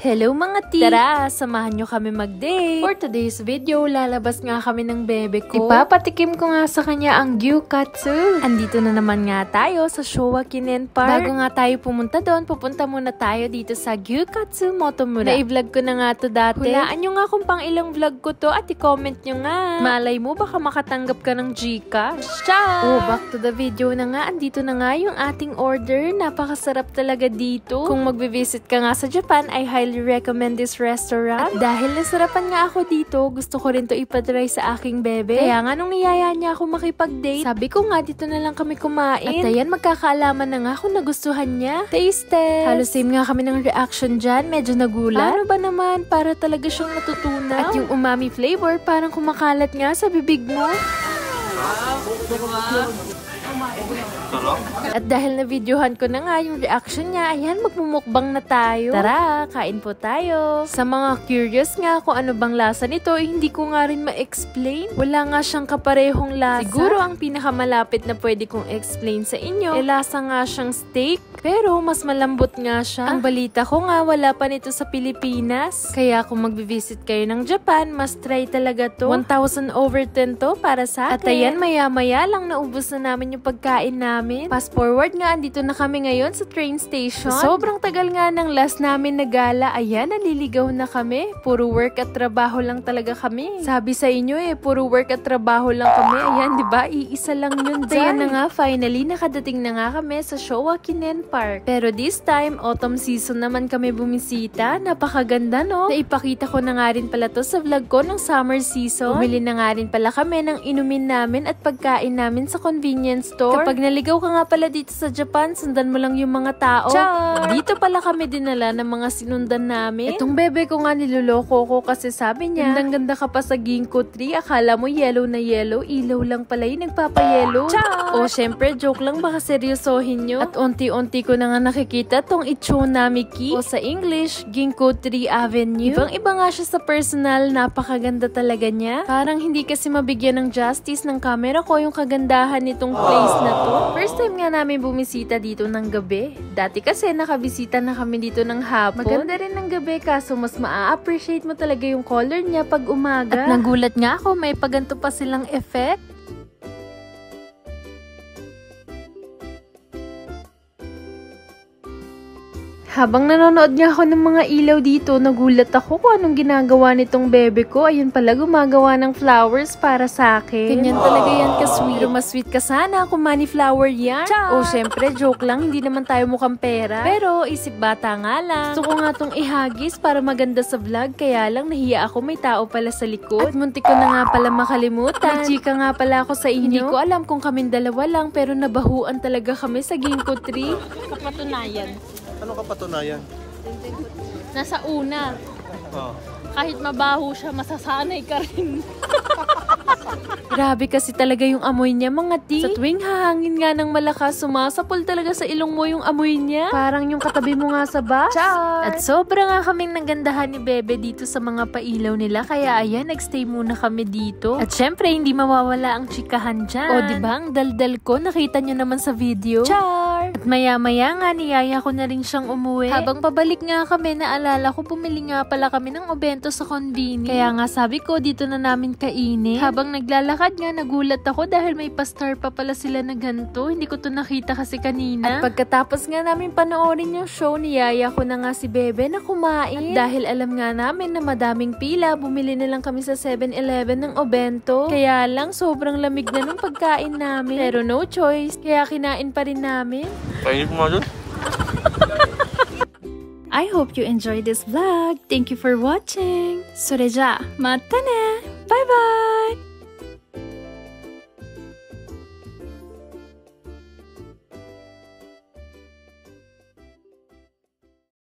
Hello mga tea! Tara, samahan nyo kami mag-date! For today's video, lalabas nga kami ng bebe ko. Ipapatikim ko nga sa kanya ang gyukatsu. Andito na naman nga tayo sa Showa Kinen Park. Bago nga tayo pumunta doon, pupunta muna tayo dito sa Gyukatsu Motomura. Na-vlog ko na nga to dati. Hulaan nyo nga kung pang ilang vlog ko to at i-comment nyo nga. Malay mo, baka makatanggap ka ng Gcash. Ciao! Oh, back to the video na nga. Andito na nga yung ating order. Napakasarap talaga dito. Kung magbe-visit ka nga sa Japan, I highly recommend this restaurant. At dahil nasarapan nga ako dito, gusto ko rin to ipatry sa aking bebe. Kaya nga nung niyaya niya ako makipag-date, sabi ko nga dito na lang kami kumain. At ayan, magkakaalaman na nga kung nagustuhan niya. Taste test! Halos same nga kami ng reaction dyan. Medyo nagulat. Paano ba naman? Para talaga siyang natutunaw. At yung umami flavor, parang kumakalat nga sa bibig mo. At dahil na-videohan ko na nga yung reaction niya, ayan, magmumukbang na tayo. Tara, kain po tayo. Sa mga curious nga kung ano bang lasa nito, hindi ko nga rin ma-explain. Wala nga siyang kaparehong lasa. Siguro ang pinakamalapit na pwede kong explain sa inyo, lasa nga siyang steak, pero mas malambot nga siya. Ang balita ko nga, wala pa nito sa Pilipinas. Kaya kung magbivisit kayo ng Japan, must try talaga to. 1,000 over 10 to para sa akin. At ayan, maya-maya lang naubos na namin yung pagkain namin. Fast forward nga, andito na kami ngayon sa train station. Sobrang tagal nga ng last namin na gala. Ayan, naliligaw na kami. Puro work at trabaho lang talaga kami. Sabi sa inyo puro work at trabaho lang kami. Ayan, di ba? Iisa lang yun dyan. Ayan na nga, finally, nakadating na nga kami sa Showa Kinen Park. Pero this time, autumn season naman kami bumisita. Napakaganda, no? Naipakita ko na nga rin pala to sa vlog ko ng summer season. Bumili na nga rin pala kami ng inumin namin at pagkain namin sa convenience store. Kapag naligaw ka nga pala dito sa Japan, sundan mo lang yung mga tao. Char! Dito pala kami dinala ng mga sinundan namin. Itong bebe ko nga niloloko ko kasi sabi niya, gandang-ganda ka pa sa ginkgo tree. Akala mo yellow na yellow, ilaw lang pala yung nagpapayellow. Char! O syempre, joke lang, baka seryosohin nyo. At unti-unti ko na nga nakikita tong Ichonamiki o sa English, Ginkgo Tree Avenue. Ibang-iba nga siya sa personal, napakaganda talaga niya. Parang hindi kasi mabigyan ng justice ng camera ko yung kagandahan nitong place na to. First time nga namin bumisita dito ng gabi. Dati kasi nakabisita na kami dito ng hapon. Maganda rin ng gabi kaso mas maa-appreciate mo talaga yung color niya pag umaga. At nagulat nga ako, may paganto pa silang effect. Habang nanonood nga ako ng mga ilaw dito, nagulat ako kung anong ginagawa nitong bebe ko. Ayun pala, gumagawa ng flowers para sa akin. Ganyan talaga yan ka-sweet. Mas sweet ka sana kung money flower yan. Char! O syempre, joke lang, hindi naman tayo mukhang pera. Pero isip bata nga lang. Gusto ko nga tong ihagis para maganda sa vlog. Kaya lang, nahiya ako, may tao pala sa likod. At muntik ko na nga pala makalimutan. Nag-chika nga pala ako sa inyo. Hindi ko alam kung kaming dalawa lang, pero nabahuan talaga kami sa ginkgo tree. Kapatunayan. Ano kapatunayan? Nasa una. Oh. Kahit mabaho siya, masasanay ka rin. Grabe kasi talaga yung amoy niya, mga tea. Sa tuwing hahangin nga ng malakas, sumasapol talaga sa ilong mo yung amoy niya. Parang yung katabi mo nga sa bus. Char! At sobra nga kaming nagandahan ni Bebe dito sa mga pailaw nila. Kaya ayan, nagstay muna kami dito. At syempre, hindi mawawala ang chikahan dyan. O diba, ang daldal ko, nakita nyo naman sa video. Char! At maya-maya nga, niyaya ko na rin siyang umuwi. Habang pabalik nga kami, naalala ko, bumili nga pala kami ng obento sa convenience. Kaya nga sabi ko, dito na namin kainin. Habang naglalakad nga, nagulat ako dahil may pastar pa pala sila na ganito. Hindi ko to nakita kasi kanina. At pagkatapos nga namin panoorin yung show, niyaya ko na nga si Bebe na kumain. At dahil alam nga namin na madaming pila, bumili na lang kami sa 7-Eleven ng obento. Kaya lang, sobrang lamig na nung pagkain namin. Pero no choice, kaya kinain pa rin namin. Painit mo nga dun? I hope you enjoyed this vlog. Thank you for watching. それじゃあ、またね. Bye bye!